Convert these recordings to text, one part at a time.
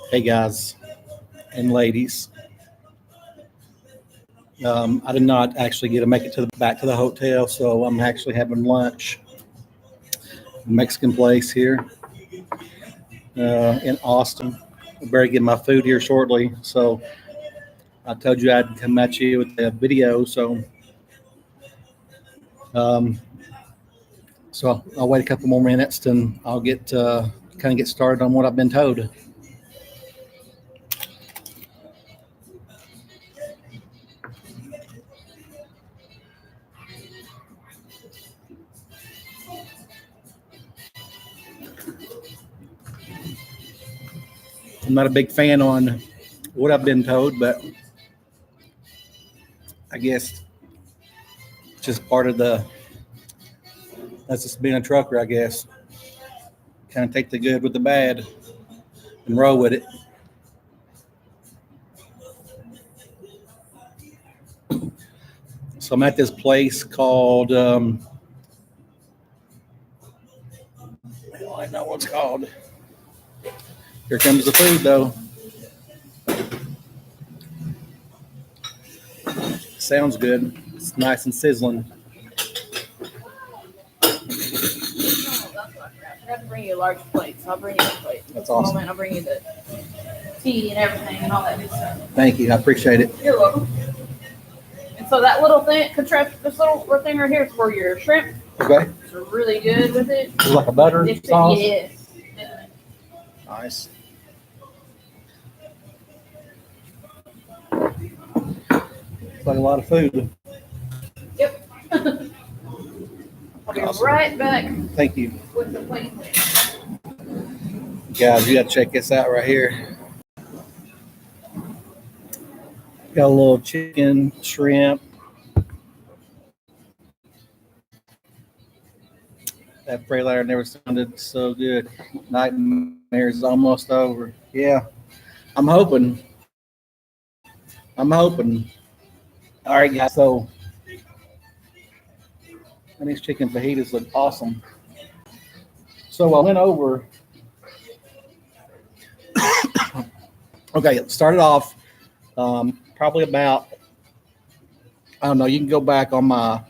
Hey guys and ladies, I did not actually get to make it to the back to the hotel, so I'm actually having lunch. Mexican place here in Austin. I better get my food here shortly. So I told you I'd come at you with the video. Um, so I'll wait a couple more minutes and I'll get kind of get started on what I've been told. I'm not a big fan on what I've been told, but I guess it's just part of that's just being a trucker, I guess. Kind of take the good with the bad and roll with it. So I'm at this place called, I know what it's called. Here comes the food, though. Sounds good. It's nice and sizzling. I have to bring you a large plate, so I'll bring you a plate. That's awesome. Moment, I'll bring you the tea and everything and all that good stuff. Thank you. I appreciate it. You're welcome. And so that little thing, this little thing right here is for your shrimp. Okay. It's really good with it. It's like a butter sauce? Yes. Nice. It's like a lot of food. Yep. I'll be Awesome. right back Thank you. with the plate. Guys, you got to check this out right here. Got a little chicken, shrimp. That Freightliner never sounded so good. Nightmares is almost over. Yeah, I'm hoping. All right, guys. So, and these chicken fajitas look awesome. So I went over. Okay, it started off probably about, I don't know, you can go back on my,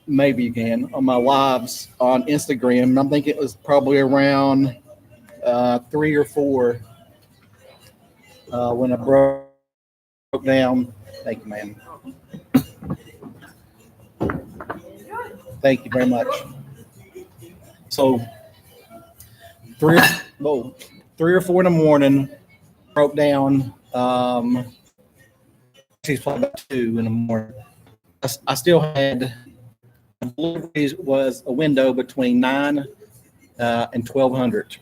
maybe you can, on my lives on Instagram. And I'm thinking it was probably around 3 or 4 when I broke down. Thank you, man. Thank you very much. So 3 or 4 in the morning, broke down. She's probably about 2 in the morning. I still had, deliveries was a window between 9 and 1200,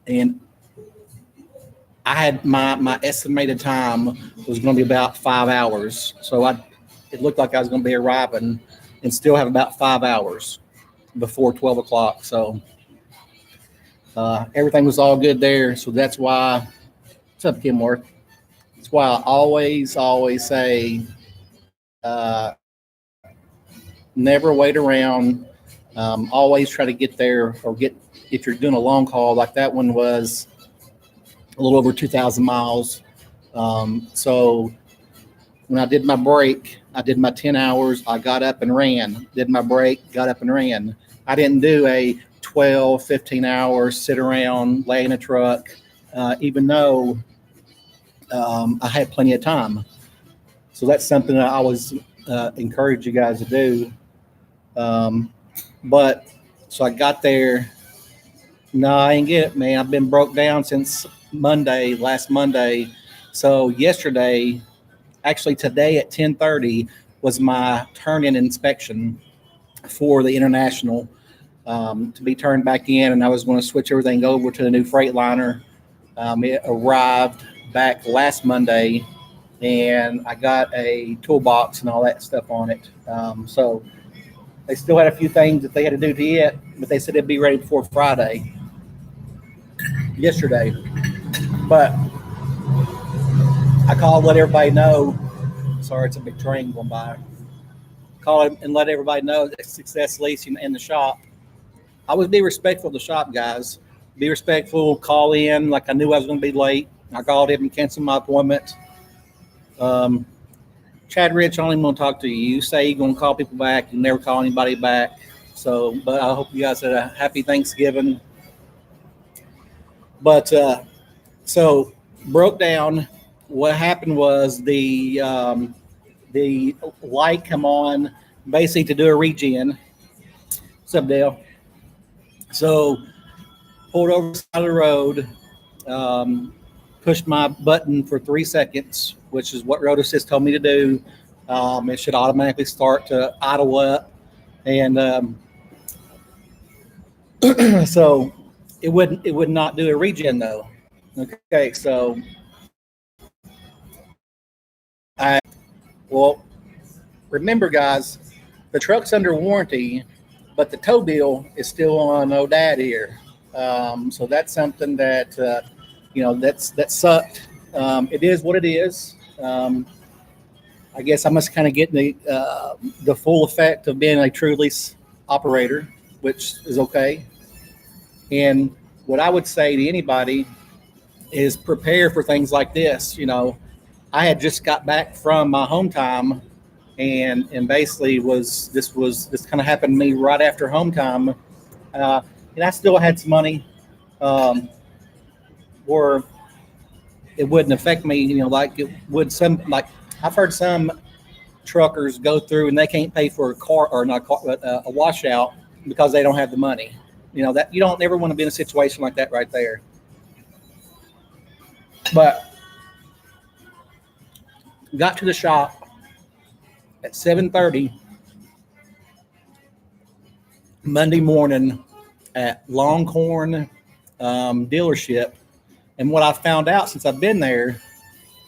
and I had my estimated time was going to be about 5 hours. So it looked like I was going to be arriving and still have about 5 hours before 12 o'clock. So everything was all good there. So that's why, what's up, Kimworth? That's why I always say, never wait around. Always try to get there, or if you're doing a long haul, like that one was a little over 2,000 miles. So when I did my break, I did my 10 hours. I got up and ran, did my break, got up and ran. I didn't do a 12, 15 hours, sit around, lay in a truck, even though I had plenty of time. So that's something that I always encourage you guys to do. But so I got there. No, I ain't get it, man. I've been broke down since last Monday. So yesterday, actually today at 10:30 was my turn-in inspection for the International to be turned back in, and I was going to switch everything over to the new Freightliner. It arrived back last Monday, and I got a toolbox and all that stuff on it. So they still had a few things that they had to do to it, but they said it'd be ready before Friday. Yesterday, but I called, let everybody know. Sorry, it's a big train going by. Call it and let everybody know that Success Leasing in the shop. I would be respectful of the shop, guys, be respectful, call in like I knew I was going to be late. I called him and canceled my appointment. Chad Rich, I don't even want to talk to you. You say you're going to call people back. You never call anybody back. So, but I hope you guys had a happy Thanksgiving. But so broke down. What happened was the light come on basically to do a regen. What's up, Dale? So pulled over the side of the road, pushed my button for 3 seconds, which is what Road Assist told me to do. It should automatically start to idle up. And so it would not do a regen though. Okay, so remember guys, the truck's under warranty, but the tow bill is still on ODAD here. So that's something that that sucked. It is what it is. I guess I must kind of get the full effect of being a true lease operator, which is okay. And what I would say to anybody is prepare for things like this. I had just got back from my home time, and basically this kind of happened to me right after home time, and I still had some money, where it wouldn't affect me, like it would like I've heard some truckers go through and they can't pay for a car or not a car, but a washout because they don't have the money. That you don't ever want to be in a situation like that right there. But got to the shop at 7:30 Monday morning at Longhorn dealership. And what I found out since I've been there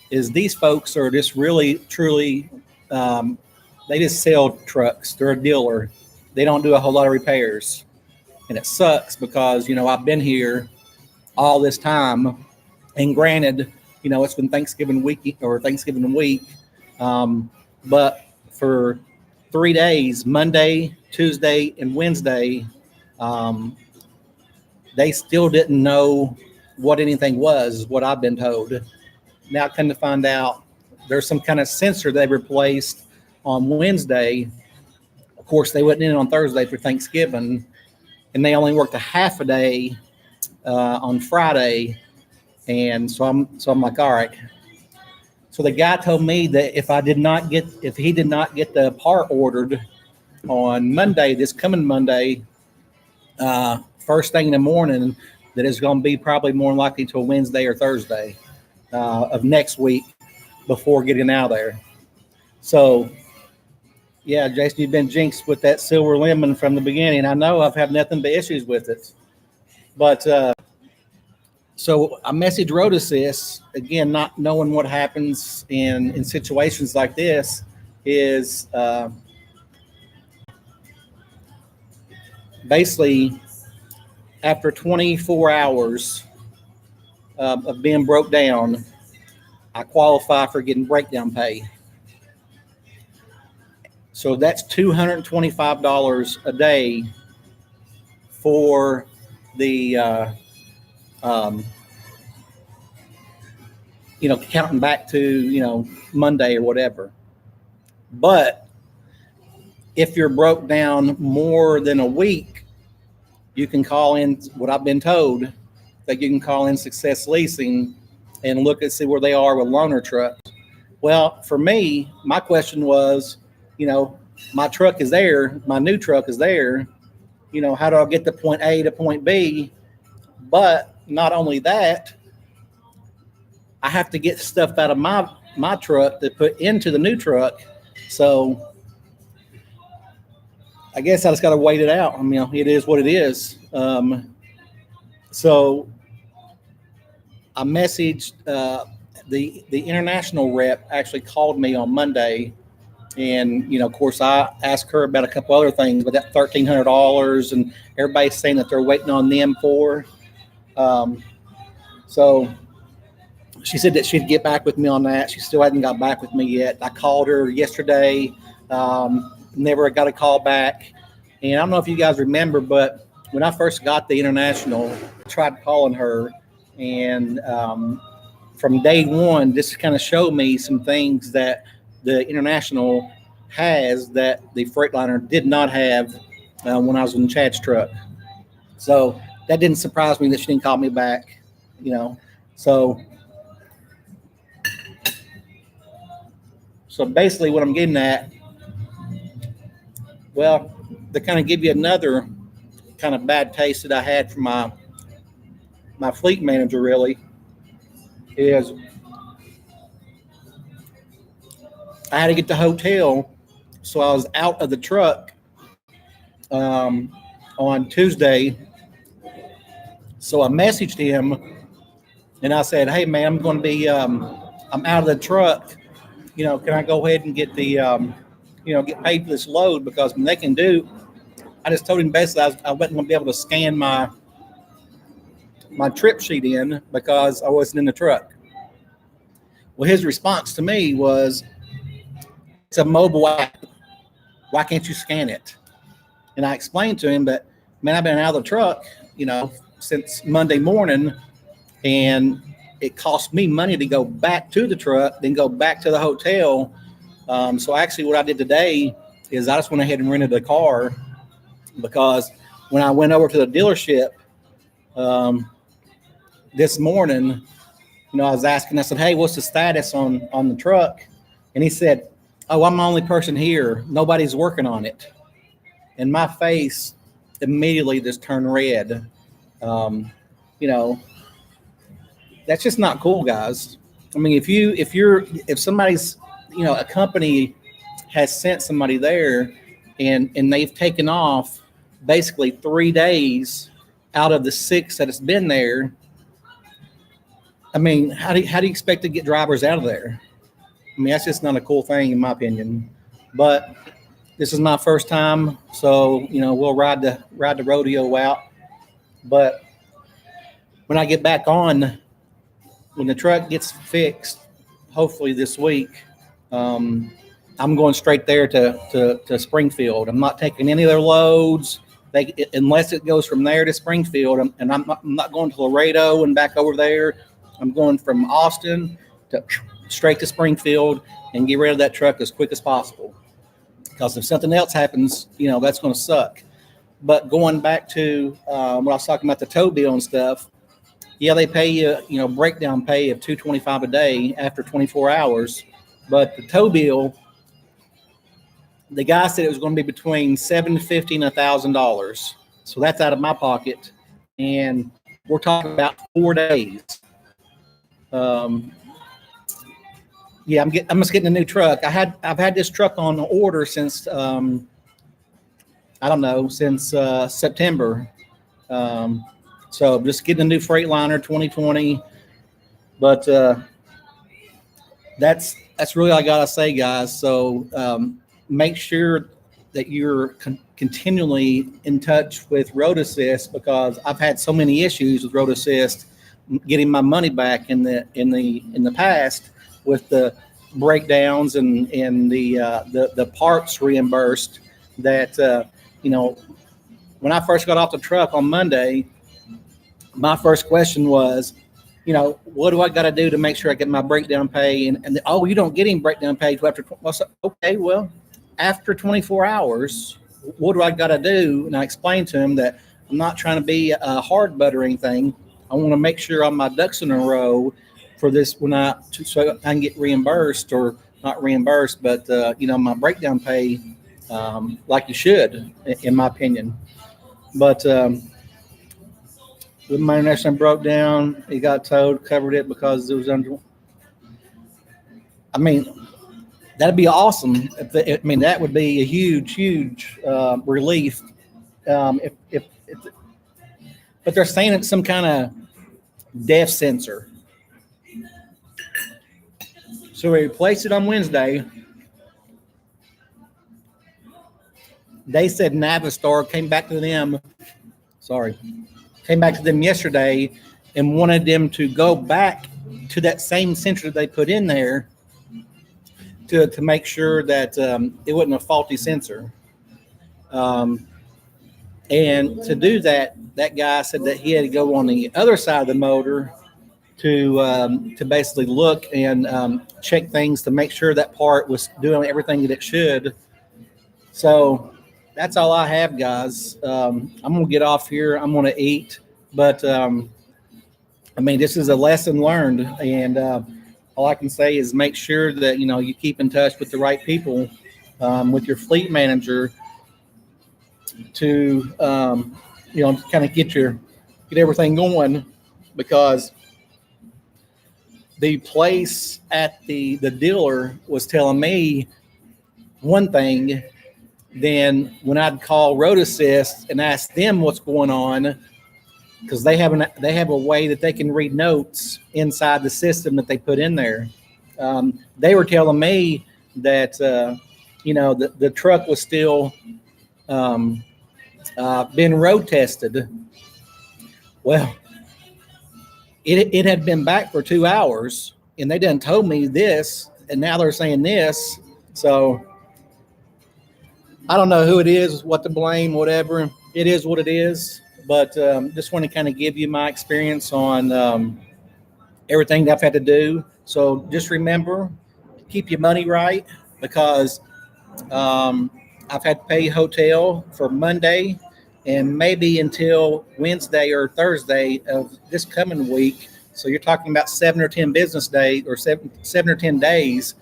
is these folks are just really, truly, they just sell trucks. They're a dealer. They don't do a whole lot of repairs. And it sucks because, I've been here all this time. And granted, it's been Thanksgiving week. But for 3 days, Monday, Tuesday, and Wednesday, they still didn't know what anything was, is what I've been told. Now, come to find out, there's some kind of sensor they replaced on Wednesday. Of course, they went in on Thursday for Thanksgiving, and they only worked a half a day on Friday. And so I'm like, all right. So the guy told me that if he did not get the part ordered on Monday, this coming Monday, first thing in the morning, that it's going to be probably more likely to a Wednesday or Thursday of next week before getting out of there. So, yeah, Jason, you've been jinxed with that silver lemon from the beginning. I know I've had nothing but issues with it. But so I messaged Road Assist, again, not knowing what happens in situations like this is basically after 24 hours of being broke down, I qualify for getting breakdown pay. So that's $225 a day for the, counting back to, Monday or whatever. But if you're broke down more than a week, you can call in, what I've been told, that you can call in Success Leasing and look and see where they are with loaner trucks. Well, for me, my question was, my truck is there, my new truck is there, how do I get to point A to point B? But not only that, I have to get stuff out of my truck to put into the new truck. So I guess I just got to wait it out. It is what it is. So I messaged the international rep actually called me on Monday. And, of course, I asked her about a couple other things, but that $1,300 and everybody's saying that they're waiting on them for. So she said that she'd get back with me on that. She still hadn't got back with me yet. I called her yesterday, never got a call back. And I don't know if you guys remember, but when I first got the International, I tried calling her, and from day one, this kind of showed me some things that the International has that the Freightliner did not have when I was in Chad's truck. So that didn't surprise me that she didn't call me back, you know. So basically what I'm getting at, well, to kind of give you another kind of bad taste that I had from my fleet manager really is I had to get the hotel. So I was out of the truck on Tuesday. So I messaged him and I said, hey man, I'm going to be, I'm out of the truck. You know, can I go ahead and get the, get paid for this load? Because when they can do, I just told him basically I wasn't going to be able to scan my trip sheet in because I wasn't in the truck. Well, his response to me was, it's a mobile app. Why can't you scan it? And I explained to him that, man, I've been out of the truck, since Monday morning, and it cost me money to go back to the truck, then go back to the hotel. So actually what I did today is I just went ahead and rented a car because when I went over to the dealership this morning, I was asking, I said, hey, what's the status on the truck? And he said, oh, I'm the only person here. Nobody's working on it. And my face immediately just turned red. That's just not cool, guys. I mean, if somebody's, a company has sent somebody there and they've taken off basically 3 days out of the 6 that it's been there, I mean, how do you expect to get drivers out of there? I mean, that's just not a cool thing in my opinion. But this is my first time, so we'll ride the rodeo out. But when I get back on, when the truck gets fixed, hopefully this week, I'm going straight there to Springfield. I'm not taking any of their loads, unless it goes from there to Springfield. And I'm not going to Laredo and back over there. I'm going from Austin to straight to Springfield and get rid of that truck as quick as possible. Because if something else happens, that's going to suck. But going back to what I was talking about, the tow bill and stuff, yeah, they pay you, breakdown pay of $225 a day after 24 hours. But the tow bill, the guy said it was going to be between $750 and $1,000. So that's out of my pocket. And we're talking about 4 days. Yeah, I'm just getting a new truck. I've had this truck on order since since September. So just getting a new Freightliner 2020. But that's really all I gotta say, guys. So make sure that you're continually in touch with Road Assist, because I've had so many issues with Road Assist getting my money back in the past, with the breakdowns and the parts reimbursed. That when I first got off the truck on Monday, my first question was, what do I got to do to make sure I get my breakdown pay? And you don't get any breakdown pay till after. Okay, well, after 24 hours, what do I got to do? And I explained to him that I'm not trying to be a hard butt or anything. I want to make sure I'm my ducks in a row for this so I can get reimbursed, or not reimbursed, but my breakdown pay, like you should, in my opinion. But when my International broke down, it got towed, covered it because it was under. I mean, that'd be awesome. That would be a huge relief. If but they're saying it's some kind of depth sensor. So we replaced it on Wednesday. They said Navistar came back to them yesterday and wanted them to go back to that same sensor they put in there to make sure that it wasn't a faulty sensor. And to do that, that guy said that he had to go on the other side of the motor to basically look and check things to make sure that part was doing everything that it should. So that's all I have, guys. I'm gonna get off here. I'm gonna eat, but I mean, this is a lesson learned, and all I can say is make sure that you keep in touch with the right people, with your fleet manager, to kind of get everything going, because the place at the dealer was telling me one thing. Then when I'd call Road Assist and ask them what's going on, because they have a way that they can read notes inside the system that they put in there. They were telling me that the truck was still been road tested. Well, it had been back for 2 hours, and they done told me this, and now they're saying this. So I don't know who it is, what to blame, whatever. It is what it is. But just want to kind of give you my experience on everything that I've had to do. So just remember, keep your money right, because I've had to pay hotel for Monday and maybe until Wednesday or Thursday of this coming week. So you're talking about 7 or 10 business days, or seven or 10 days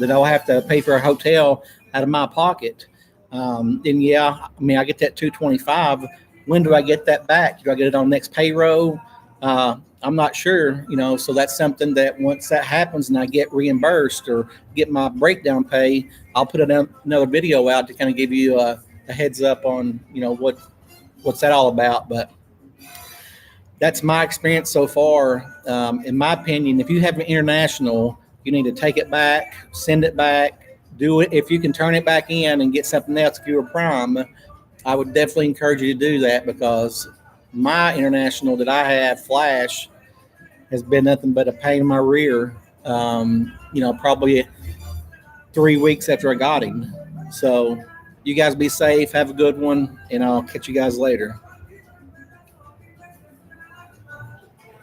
that I'll have to pay for a hotel out of my pocket. Then I get that $225. When do I get that back? Do I get it on next payroll? I'm not sure, so that's something that once that happens and I get reimbursed or get my breakdown pay, I'll put another video out to kind of give you a heads up on, what's that all about. But that's my experience so far. In my opinion, if you have an international, you need to take it back, send it back, do it. If you can turn it back in and get something else, if you're a prime, I would definitely encourage you to do that, because my international that I have, Flash, has been nothing but a pain in my rear, probably 3 weeks after I got him. So you guys be safe, have a good one, and I'll catch you guys later.